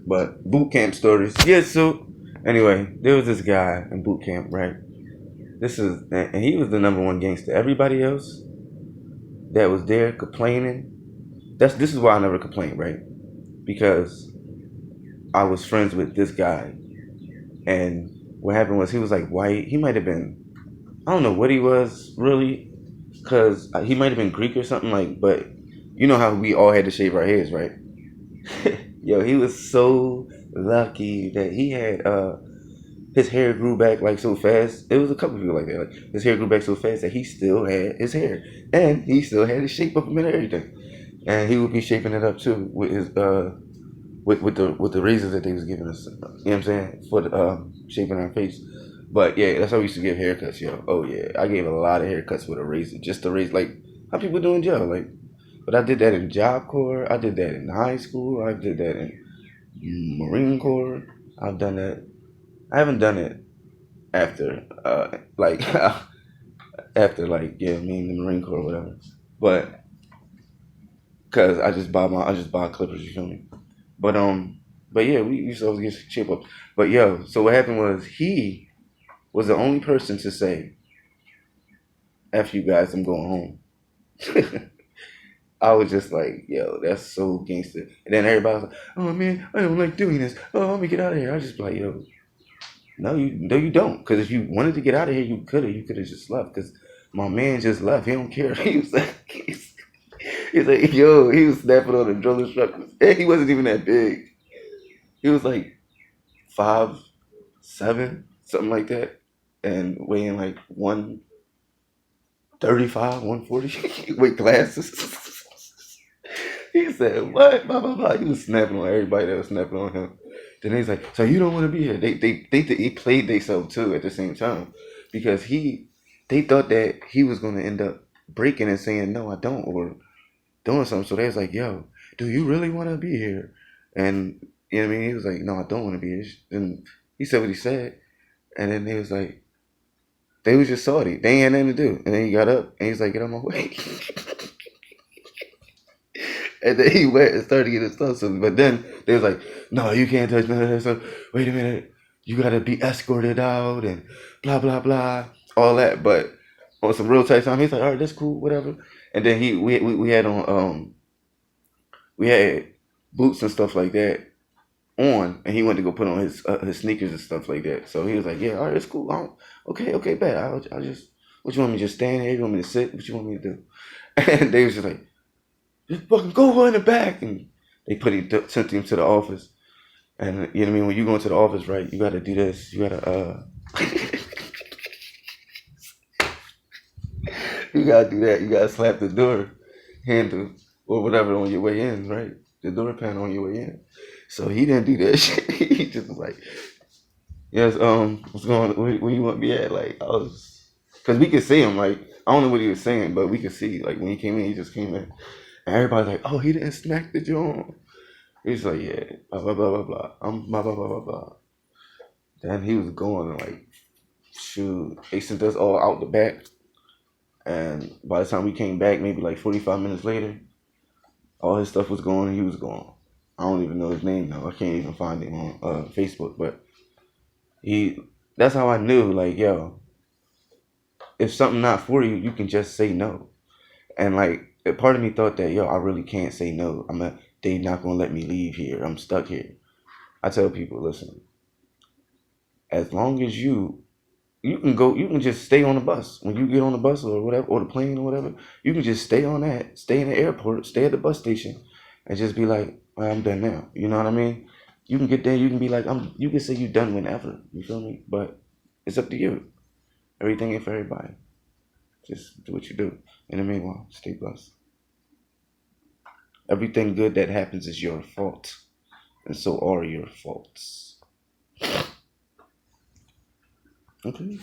But boot camp stories. Yeah, so anyway, there was this guy in boot camp, right? And he was the number one gangster. Everybody else that was there complaining. This is why I never complained, right? Because I was friends with this guy, and what happened was he was like white. He might have been, I don't know what he was really, because he might have been Greek or something like. But you know how we all had to shave our heads, right? Yo, he was so lucky that he had his hair grew back like so fast. It was a couple people like that. Like his hair grew back so fast that he still had his hair, and he still had the shape of him and everything. And he would be shaping it up too with his with the razors that they was giving us. You know what I'm saying, for the shaping our face. But yeah, that's how we used to give haircuts, yo. Oh yeah, I gave a lot of haircuts with a razor, just a razor, like how people do in jail, like. But I did that in Job Corps. I did that in high school. I did that in Marine Corps. I've done that. I haven't done it after, like, after, like, yeah, me in the Marine Corps or whatever. But, cause I just buy clippers. You feel me? But but yeah, we used to always get shape up. But yo, so what happened was he was the only person to say, "F you guys, I'm going home." I was just like, yo, that's so gangster. And then everybody was like, oh man, I don't like doing this. Oh, let me get out of here. I was just like, yo, no, you don't. Because if you wanted to get out of here, you could have just left. Because my man just left. He don't care. He was like, he's like, yo, he was snapping on the drill instructors. And he wasn't even that big. He was like 5'7", something like that, and weighing like 135, 140 with glasses. He said, what? Blah, blah, blah. He was snapping on everybody that was snapping on him. Then he's like, so you don't want to be here. He played themselves too at the same time, because they thought that he was going to end up breaking and saying, no, I don't, or doing something. So they was like, yo, do you really want to be here? And, you know what I mean? He was like, no, I don't want to be here. And he said what he said. And then they was like, they was just salty. They ain't had nothing to do. And then he got up and he's like, get out my way. And then he went and started getting stuff. So, but then they was like, no, you can't touch none of that stuff. Wait a minute. You got to be escorted out and blah, blah, blah. All that. But on some real tight time, he's like, all right, that's cool, whatever. And then we had on, we had boots and stuff like that on, and he went to go put on his sneakers and stuff like that. So he was like, yeah, all right, it's cool. Okay, bet. I'll just, what you want me to just stand here? You want me to sit? What you want me to do? And they was just like, just fucking go in the back. And they sent him to the office. And you know what I mean? When you go into the office, right, you got to do this. You got to, you got to do that. You got to slap the door handle or whatever on your way in, right? The door panel on your way in. So he didn't do that shit. He just was like, yes, what's going on? Where you want me at? Like, I was, because we could see him. Like, I don't know what he was saying, but we could see. Like, when he came in, he just came in. And everybody's like, oh, he didn't smack the joint. He's like, yeah, blah, blah, blah, blah, blah. I'm blah, blah, blah, blah, blah. Then he was going, like, shoot. They sent us all out the back. And by the time we came back, maybe like 45 minutes later, all his stuff was gone and he was gone. I don't even know his name now. I can't even find him on Facebook. But that's how I knew, like, yo, if something not for you, you can just say no. And like, a part of me thought that, yo, I really can't say no. They not gonna let me leave here. I'm stuck here. I tell people, listen, as long as you can just stay on the bus. When you get on the bus or whatever, or the plane or whatever, you can just stay on that, stay in the airport, stay at the bus station, and just be like, I'm done now. You know what I mean? You can get there, you can be like, you can say you done whenever. You feel me? But it's up to you. Everything ain't for everybody. Just do what you do. In the meanwhile, stay blessed. Everything good that happens is your fault. And so are your faults. Okay.